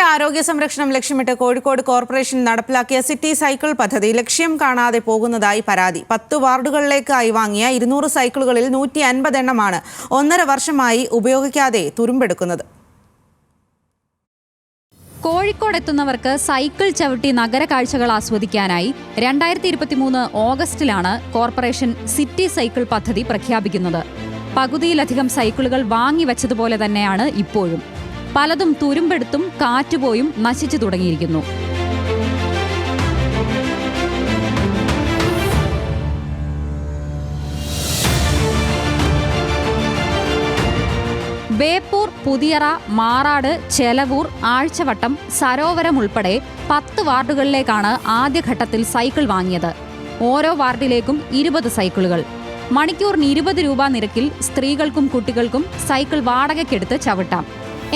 ആരോഗ്യ സംരക്ഷണം ലക്ഷ്യമിട്ട് കോഴിക്കോട് കോർപ്പറേഷൻ നടപ്പിലാക്കിയ സിറ്റി സൈക്കിൾ പദ്ധതി ലക്ഷ്യം കാണാതെ പോകുന്നതായി പരാതി. 10 വാർഡുകളിലേക്കായി വാങ്ങിയ 200 സൈക്കിളുകളിൽ 150 എണ്ണമാണ് 1.5 വർഷമായി ഉപയോഗിക്കാതെ തുരുമ്പെടുക്കുന്നത്. കോഴിക്കോടെത്തുന്നവർക്ക് സൈക്കിൾ ചവിട്ടി നഗര കാഴ്ചകൾ ആസ്വദിക്കാനായി 2023 ഓഗസ്റ്റിലാണ് കോർപ്പറേഷൻ സിറ്റി സൈക്കിൾ പദ്ധതി പ്രഖ്യാപിക്കുന്നത്. പകുതിയിലധികം സൈക്കിളുകൾ വാങ്ങിവെച്ചതുപോലെ തന്നെയാണ് ഇപ്പോഴും. പലതും തുരുമ്പെടുത്തും കാറ്റുപോയും നശിച്ചു തുടങ്ങിയിരിക്കുന്നു. ബേപ്പൂർ, പുതിയറ, മാറാട്, ചെലവൂർ, ആഴ്ചവട്ടം, സരോവരം ഉൾപ്പെടെ 10 വാർഡുകളിലേക്കാണ് ആദ്യഘട്ടത്തിൽ സൈക്കിൾ വാങ്ങിയത്. ഓരോ വാർഡിലേക്കും 20 സൈക്കിളുകൾ. മണിക്കൂറിന് 20 രൂപ നിരക്കിൽ സ്ത്രീകൾക്കും കുട്ടികൾക്കും സൈക്കിൾ വാടകയ്ക്കെടുത്ത് ചവിട്ടാം.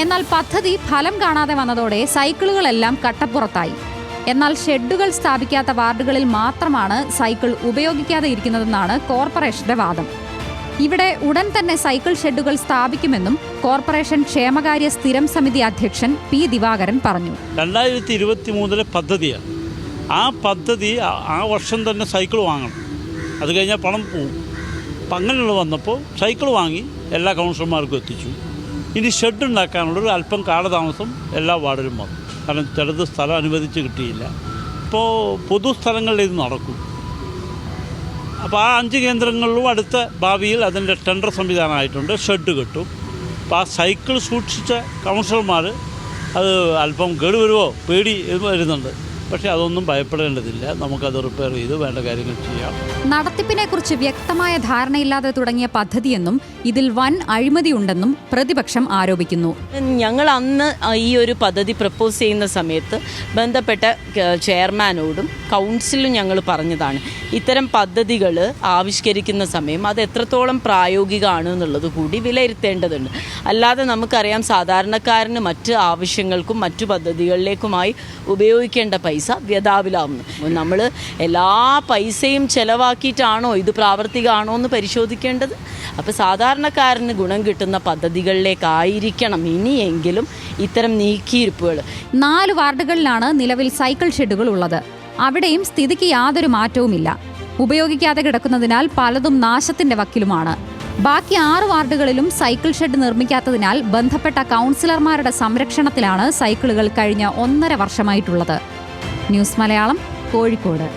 എന്നാൽ പദ്ധതി ഫലം കാണാതെ വന്നതോടെ സൈക്കിളുകളെല്ലാം കട്ടപ്പുറത്തായി. എന്നാൽ ഷെഡുകൾ സ്ഥാപിക്കാത്ത വാർഡുകളിൽ മാത്രമാണ് സൈക്കിൾ ഉപയോഗിക്കാതെ ഇരിക്കുന്നതെന്നാണ് കോർപ്പറേഷന്റെ വാദം. ഇവിടെ ഉടൻ തന്നെ സൈക്കിൾ ഷെഡുകൾ സ്ഥാപിക്കുമെന്നും കോർപ്പറേഷൻ ക്ഷേമകാര്യ സ്ഥിരം സമിതി അധ്യക്ഷൻ പി ദിവാകരൻ പറഞ്ഞു. 2023 പദ്ധതിയാണ്. ആ പദ്ധതി ആ വർഷം തന്നെ സൈക്കിൾ വാങ്ങണം. അത് കഴിഞ്ഞാൽ പണം പോവും. അപ്പം അങ്ങനെയുള്ള വന്നപ്പോൾ സൈക്കിൾ വാങ്ങി എല്ലാ കൗൺസിലർമാർക്കും എത്തിച്ചു. ഇനി ഷെഡ് ഉണ്ടാക്കാനുള്ളൊരു അല്പം കാലതാമസം എല്ലാ വാർഡിലും വന്നു. കാരണം ചിലത് സ്ഥലം അനുവദിച്ച് കിട്ടിയില്ല. ഇപ്പോൾ പൊതുസ്ഥലങ്ങളിൽ ഇത് നടക്കും. അപ്പോൾ ആ 5 കേന്ദ്രങ്ങളിലും അടുത്ത ഭാവിയിൽ അതിൻ്റെ ടെൻഡർ സംവിധാനമായിട്ടുണ്ട്. ഷെഡ് കിട്ടും. അപ്പോൾ ആ സൈക്കിൾ സൂക്ഷിച്ച കൗൺസിലർമാർ അത് അല്പം കേടുവരുമോ പേടി വരുന്നുണ്ട്. പക്ഷേ അതൊന്നും ഭയപ്പെടേണ്ടതില്ല. നമുക്കത് റിപ്പയർ ചെയ്ത് വേണ്ട കാര്യങ്ങൾ ചെയ്യാം. നടത്തിപ്പിനെക്കുറിച്ച് വ്യക്തമായ ധാരണയില്ലാതെ തുടങ്ങിയ പദ്ധതിയെന്നും ഇതിൽ വൻ അഴിമതിയുണ്ടെന്നും പ്രതിപക്ഷം ആരോപിക്കുന്നു. ഞങ്ങൾ അന്ന് ഈ ഒരു പദ്ധതി പ്രപ്പോസ് ചെയ്യുന്ന സമയത്ത് ബന്ധപ്പെട്ട ചെയർമാനോടും കൗൺസിലും ഞങ്ങൾ പറഞ്ഞതാണ്, ഇത്തരം പദ്ധതികൾ ആവിഷ്കരിക്കുന്ന സമയം അത് എത്രത്തോളം പ്രായോഗികമാണ് എന്നുള്ളത് കൂടി വിലയിരുത്തേണ്ടതുണ്ട്. അല്ലാതെ നമുക്കറിയാം സാധാരണക്കാരന് മറ്റ് ആവശ്യങ്ങൾക്കും മറ്റു പദ്ധതികളിലേക്കുമായി ഉപയോഗിക്കേണ്ട പൈസ വ്യഥാവിലാവുന്നു. നമ്മൾ എല്ലാ പൈസയും ചെലവാക്കിയിട്ടാണോ ഇത് പ്രാവർത്തികമാണോ എന്ന് പരിശോധിക്കേണ്ടത്. അപ്പോൾ സാധാരണക്കാരന് ഗുണം കിട്ടുന്ന പദ്ധതികളിലേക്കായിരിക്കണം ഇനിയെങ്കിലും ഇത്തരം നീക്കിയിരിപ്പുകൾ. 4 വാർഡുകളിലാണ് നിലവിൽ സൈക്കിൾ ഷെഡുകൾ ഉള്ളത്. അവിടെയും സ്ഥിതിക്ക് യാതൊരു മാറ്റവുമില്ല. ഉപയോഗിക്കാതെ കിടക്കുന്നതിനാൽ പലതും നാശത്തിന്റെ വക്കിലുമാണ്. ബാക്കി 6 വാർഡുകളിലും സൈക്കിൾ ഷെഡ് നിർമ്മിക്കാത്തതിനാൽ ബന്ധപ്പെട്ട കൗൺസിലർമാരുടെ സംരക്ഷണത്തിലാണ് സൈക്കിളുകൾ കഴിഞ്ഞ 1.5 വർഷമായിട്ടുള്ളത്. ന്യൂസ് മലയാളം, കോഴിക്കോട്.